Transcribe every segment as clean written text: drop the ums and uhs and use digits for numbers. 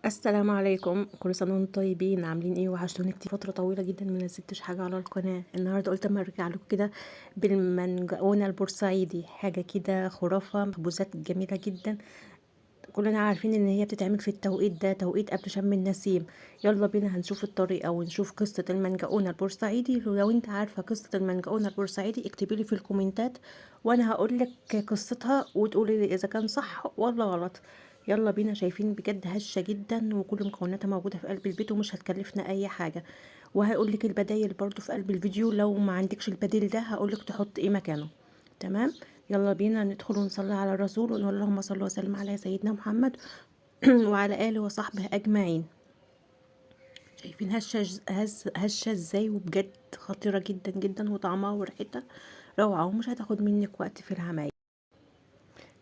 السلام عليكم، كل سنة وانتم طيبين. عاملين ايه؟ وحشتوني كتير، فترة طويلة جدا ما نزلتش حاجة على القناة. النهاردة قلت اما ارجع لكم كده بالمنجونة البورسعيدي، حاجة كده خرافة، مخبوزات جميلة جدا. كلنا عارفين ان هي بتتعمل في التوقيت ده، توقيت قبل شم النسيم. يلا بينا هنشوف الطريقة ونشوف قصة المنجونة البورسعيدي. لو انت عارفة قصة المنجونة البورسعيدي اكتبي لي في الكومنتات، وانا هقول لك قصتها وتقولي لي اذا كان صح ولا غلط. يلا بينا. شايفين بجد هشة جدا، وكل مكوناتها موجودة في قلب البيت ومش هتكلفنا اي حاجة. وهقول لك البدايل برضو في قلب الفيديو، لو ما عندكش البديل ده هقول لك تحط ايه مكانه. تمام. يلا بينا ندخل ونصلي على الرسول ونقول اللهم صل وسلم على سيدنا محمد وعلى آله وصحبه أجمعين. شايفين هشة ازاي؟ وبجد خطيرة جدا جدا، وطعمها وريحتها روعة، ومش هتاخد منك وقت في العمايل.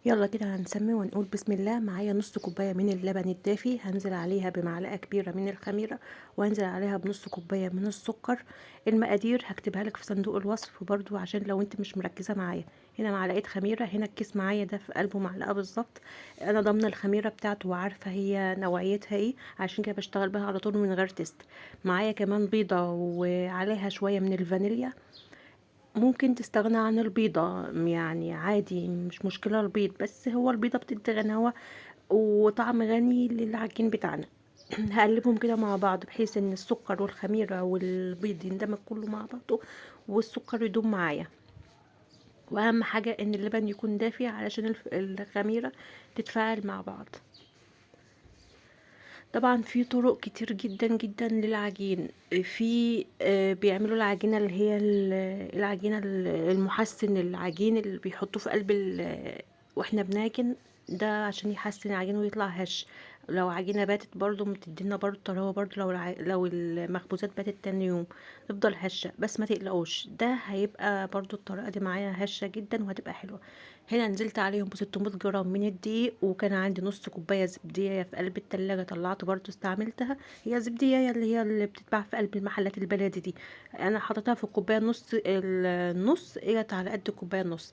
يلا كده هنسمي ونقول بسم الله. معايا نص كوباية من اللبن الدافي، هنزل عليها بمعلقة كبيرة من الخميرة، وهنزل عليها بنص كوباية من السكر. المقادير هكتبها لك في صندوق الوصف برضو عشان لو انت مش مركزة معايا. هنا معلقة خميرة، هنا الكيس معايا ده في قلبه معلقة بالظبط. انا ضامنة الخميرة بتاعته وعارفة هي نوعيتها ايه، عشان كده بشتغل بها على طول من غير تست. معايا كمان بيضة وعليها شوية من الفانيليا. ممكن تستغنى عن البيضة، يعني عادي مش مشكلة البيض، بس هو البيضة بتدي غناوة وطعم غني للعجين بتاعنا. هقلبهم كده مع بعض بحيث ان السكر والخميرة والبيض يندمج كله مع بعضه، والسكر يدوم معايا. واهم حاجة ان اللبن يكون دافي علشان الخميرة تتفاعل مع بعض. طبعا في طرق كتير جدا جدا للعجين. في بيعملوا العجينة اللي هي العجينة المحسن العجين اللي بيحطوه في قلب واحنا بنعجن، ده عشان يحسن العجين ويطلع هش. لو عجينة باتت برضو بتدينا برضو طراوة، برضو لو المخبوزات باتت تاني يوم تفضل هشة. بس ما تقلقوش، ده هيبقى برضو الطريقة دي معايا هشة جدا وهتبقى حلوة. هنا نزلت عليهم ب600 جرام من الدقيق، وكان عندي نص كوبايه زبديه في قلب التلاجة، طلعت برضو استعملتها. هي زبديه اللي بتتباع في قلب المحلات البلدي دي. انا حطيتها في الكوبايه النص اجت على قد الكوبايه النص.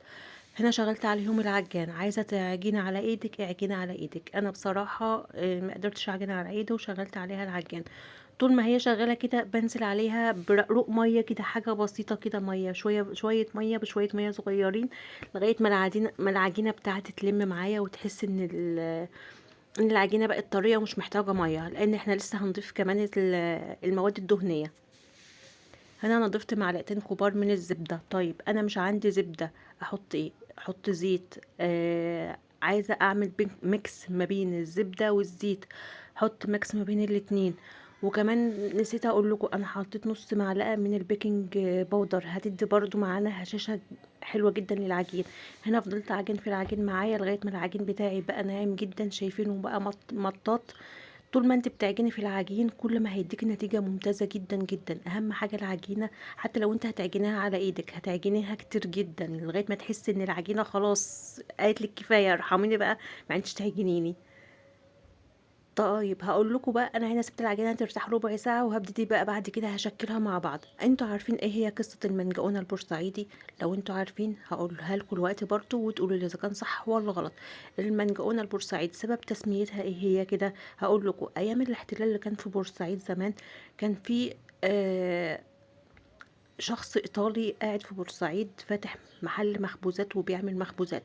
هنا شغلت عليهم العجان. عايزه تعجينه على ايدك اعجينه على ايدك. انا بصراحه ما قدرتش اعجنها على ايدي وشغلت عليها العجان. طول ما هي شغاله كده بنزل عليها برقروق ميه كده، حاجه بسيطه كده، ميه شويه شويه، ميه بشويه ميه صغيرين، لغايه ما العجينه بتاعتي تلم معايا وتحس ان العجينه بقت طريه ومش محتاجه ميه، لان احنا لسه هنضيف كمان المواد الدهنيه. هنا انا ضفت معلقتين كبار من الزبده. طيب انا مش عندي زبده، احط ايه؟ احط زيت. عايزه اعمل ميكس ما بين الزبده والزيت، حط ميكس ما بين الاتنين. وكمان نسيت اقول لكم، انا حطيت نص معلقه من البيكنج باودر، هتدي برضو معانا هشاشه حلوه جدا للعجين. هنا فضلت اعجن في العجين معايا لغايه ما العجين بتاعي بقى ناعم جدا. شايفينه بقى مطاط. طول ما انت بتعجني في العجين كل ما هيديكي نتيجة ممتازة جدا جدا. اهم حاجة العجينة، حتى لو انت هتعجنيها على ايدك هتعجنيها كتير جدا لغاية ما تحسي ان العجينة خلاص قالت لك كفاية ارحميني بقى، ما عندش تعجنيني. طيب هقول لكم بقى، انا هنا سبت العجينه ترتاح ربع ساعه، وهبتدي بقى بعد كده هشكلها مع بعض. انتوا عارفين ايه هي قصه المنجقونه البورسعيدي؟ لو انتوا عارفين هقولها لكم دلوقتي برضو وتقولوا لي اذا كان صح ولا غلط. المنجقونه البورسعيدي سبب تسميتها ايه هي كده؟ هقول لكم. ايام الاحتلال اللي كان في بورسعيد زمان، كان في شخص ايطالي قاعد في بورسعيد فاتح محل مخبوزات وبيعمل مخبوزات.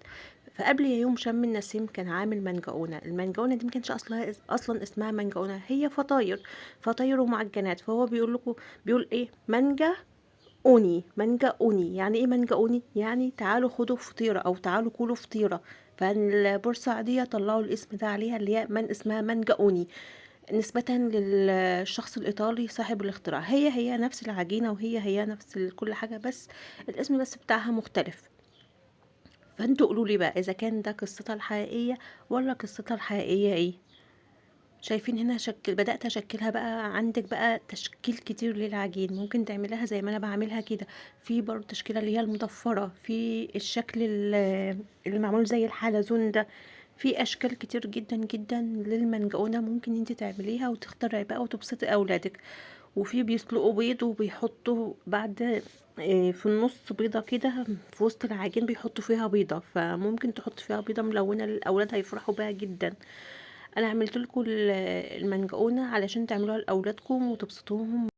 فقبل يوم شم النسيم كان عامل منجقونه. المنجقونه دي ما كانش اصلا اسمها منجقونه، هي فطاير، فطاير ومعجنات. فهو بيقول لكم، بيقول ايه؟ مانجا اوني. مانجا اوني يعني ايه؟ مانجا اوني يعني تعالوا خدوا فطيره او تعالوا كلوا فطيره. فالبورسعيدية طلعوا الاسم ده عليها، اللي هي من اسمها مانجا اوني، نسبة للشخص الإيطالي صاحب الاختراع. هي نفس العجينة، وهي نفس كل حاجة، بس الاسم بس بتاعها مختلف. فانتوا قولوا لي بقى إذا كان ده قصتها الحقيقية ولا قصتها الحقيقية ايه. شايفين هنا بدأت أشكلها بقى. عندك بقى تشكيل كتير للعجين، ممكن تعملها زي ما أنا بعملها كده. في برضه تشكيلة اللي هي المضفرة، في الشكل اللي معمول زي الحلزون ده. في أشكال كتير جدا جدا للمنجقونة ممكن انت تعمليها وتخترعي بقى وتبسطي أولادك. وفي بيسلقوا بيض وبيحطوا بعد في النص بيضة كده، في وسط العجين بيحطوا فيها بيضة، فممكن تحط فيها بيضة ملونة، للأولاد هيفرحوا بيها جدا. انا عملت لكم المنجقونه علشان تعملوها لاولادكم وتبسطوهم،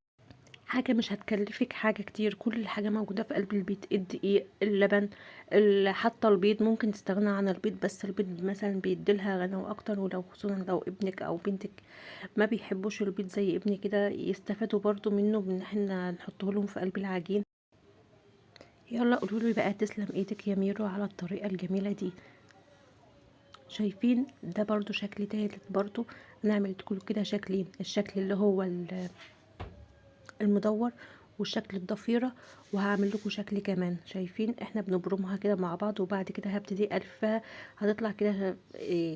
حاجة مش هتكلفك حاجة كتير، كل حاجة موجودة في قلب البيت، الدقيق، اللبن، حتى البيض ممكن تستغنى عن البيض، بس البيض مثلا بيديلها غنى اكتر، ولو خصوصا لو ابنك او بنتك ما بيحبوش البيض زي ابني كده، يستفادوا برضو منه بان احنا نحطه لهم في قلب العجين. يلا قولولي بقى، تسلم ايدك يا ميرو على الطريقة الجميلة دي. شايفين ده برضو شكل تالت برضو، انا عملت كله كده شكلين، الشكل اللي هو المدور والشكل الضفيرة، وهعمل لكم شكل كمان. شايفين احنا بنبرمها كده مع بعض، وبعد كده هبتدي الفها، هتطلع كده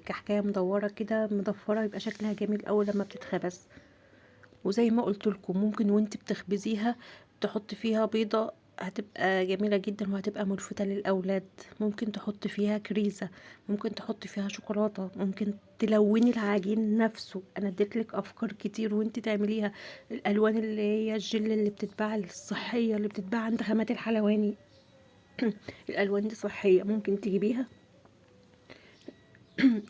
كحكاية مدورة كده مضفرة، يبقى شكلها جميل اول لما بتتخبز. وزي ما قلت لكم ممكن وانت بتخبزيها تحط فيها بيضة، هتبقى جميلة جدا وهتبقى ملفتة للأولاد. ممكن تحط فيها كريزة، ممكن تحط فيها شوكولاتة، ممكن تلوني العجين نفسه. انا اديتلك افكار كتير وانت تعمليها. الالوان اللي هي الجل اللي بتتباع الصحية اللي بتتباع عند خامات الحلواني الالوان دي صحية، ممكن تجيبيها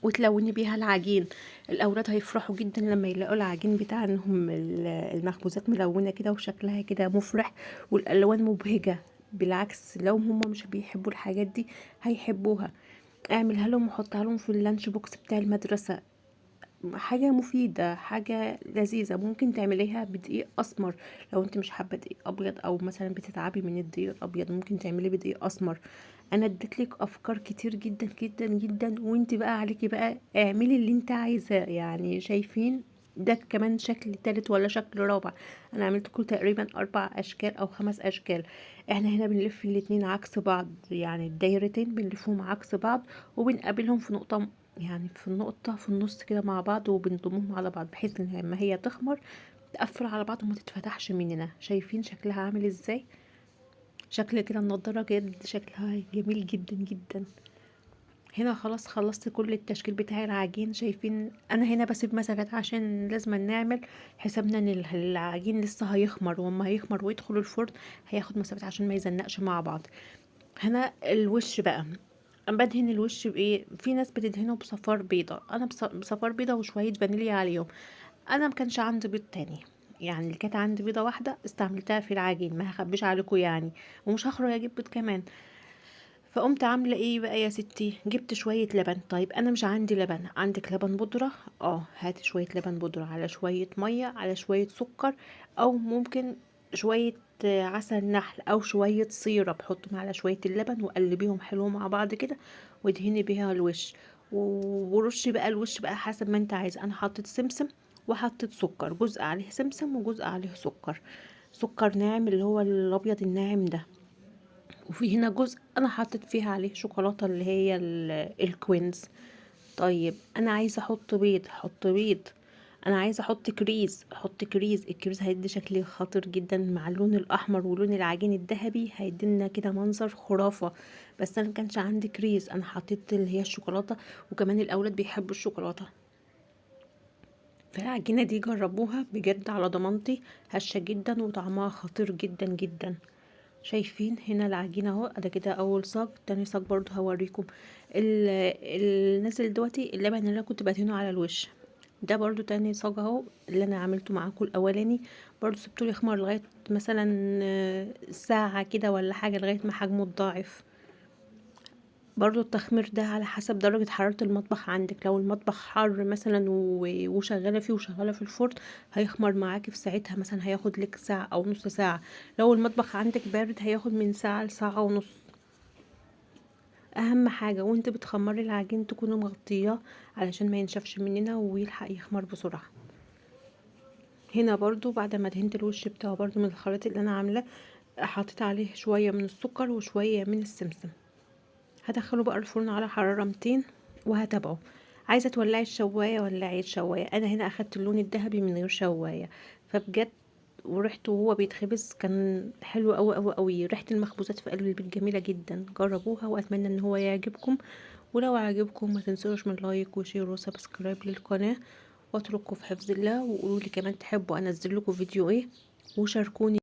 وتلوني بيها العجين. الاولاد هيفرحوا جدا لما يلاقوا العجين بتاعهم المخبوزات ملونه كده وشكلها كده مفرح والالوان مبهجه. بالعكس لو هم مش بيحبوا الحاجات دي هيحبوها. اعملها لهم وحطها لهم في اللانش بوكس بتاع المدرسه، حاجة مفيدة، حاجة لذيذة. ممكن تعمليها بدقيق اسمر، لو انت مش حابة دقيق ابيض، او مثلا بتتعبي من الدقيق الابيض ممكن تعملي بدقيق اسمر. انا اديتلك افكار كتير جدا جدا جدا، وانت بقى عليكي بقى اعملي اللي انت عايزاه. يعني شايفين ده كمان شكل تالت ولا شكل رابع. انا عملت كل تقريبا 4 اشكال او 5 اشكال. احنا هنا بنلف الاتنين عكس بعض، يعني الدايرتين بنلفهم عكس بعض وبنقابلهم في نقطة، يعني في النقطة في النص كده مع بعض، وبنضمهم على بعض بحيث ان لما هي تخمر تقفل على بعض وما تتفتحش مننا. شايفين شكلها عامل ازاي؟ شكل كده النضارة جد شكلها جميل جدا جدا. هنا خلاص خلصت كل التشكيل بتاع العجين. شايفين انا هنا بسيب مسافات عشان لازم نعمل حسابنا ان العجين لسه هيخمر، واما هيخمر ويدخل الفرن هياخد مسافات عشان ما يزنقش مع بعض. هنا الوش بقى، بدهن الوش بايه؟ في ناس بتدهنه بصفار بيضة، انا بصفار بيضة وشوية فانيليا عليهم. انا مكانش عندي بيض تاني، يعني اللي كانت عندي بيضة واحدة استعملتها في العجين، ما هخبيش عليكم يعني، ومش هخرج اجيب بيض كمان. فقمت عاملة ايه بقى يا ستي؟ جبت شوية لبن. طيب انا مش عندي لبن، عندك لبن بودرة؟ هاتي شوية لبن بودرة على شوية مية على شوية سكر، او ممكن شوية عسل نحل او شوية سيرب، حطهم على شوية اللبن وقلبيهم حلو مع بعض كده، وادهني بيها الوش. ورشي بقى الوش بقى حسب ما انت عايزه. انا حطيت سمسم وحطيت سكر، جزء عليه سمسم وجزء عليه سكر، سكر ناعم اللي هو الابيض الناعم ده. وفي هنا جزء انا حطيت فيها عليه شوكولاته اللي هي الكوينز. طيب انا عايزه احط بيض، احط بيض. انا عايزه احط كريز، احط كريز. الكريز هيدي شكل خطير جدا مع اللون الاحمر ولون العجين الذهبي، هيدينا كده منظر خرافه. بس انا مكانش عندي كريز، انا حطيت اللي هي الشوكولاته، وكمان الاولاد بيحبوا الشوكولاته. فالعجينه دي جربوها بجد على ضمانتي، هشه جدا وطعمها خطير جدا جدا. شايفين هنا العجينة اهو، ده كده اول صاج. تاني صاج برضو هوريكم النازل دلوقتي اللبن اللي انا كنت بدهنه على الوش. ده برضو تاني صاج اهو اللي انا عملته معاكم الاولاني. برضو سبته يخمر لغاية مثلا ساعة كده ولا حاجة، لغاية ما حجمه اتضاعف. برضو التخمير ده على حسب درجة حرارة المطبخ عندك. لو المطبخ حار مثلا وشغالة فيه وشغالة في الفرن، هيخمر معاكي في ساعتها، مثلا هياخد لك ساعة او نص ساعة. لو المطبخ عندك بارد هياخد من ساعة لساعة ونص. اهم حاجة وانت بتخمري العجين تكوني مغطياه علشان ما ينشفش مننا ويلحق يخمر بسرعة. هنا برضو بعد ما دهنت الوش بتاعه برضو من الخليط اللي انا عاملاه، حطيت عليه شوية من السكر وشوية من السمسم. هدخله بقى الفرن على حرارة 200 وهتابعه. عايزة تولعي الشواية ولعي الشواية. انا هنا اخدت اللون الذهبي من غير شواية، فبجد وريحته وهو بيتخبز كان حلو قوي قوي قوي. ريحة المخبوزات في قلب البيت جميلة جدا، جربوها واتمنى ان هو يعجبكم. ولو عجبكم ما تنسوش من لايك وشير وسبسكرايب للقناة، واتركوا في حفظ الله. وقولوا لي كمان تحبوا انزل لكم فيديو ايه، وشاركوني.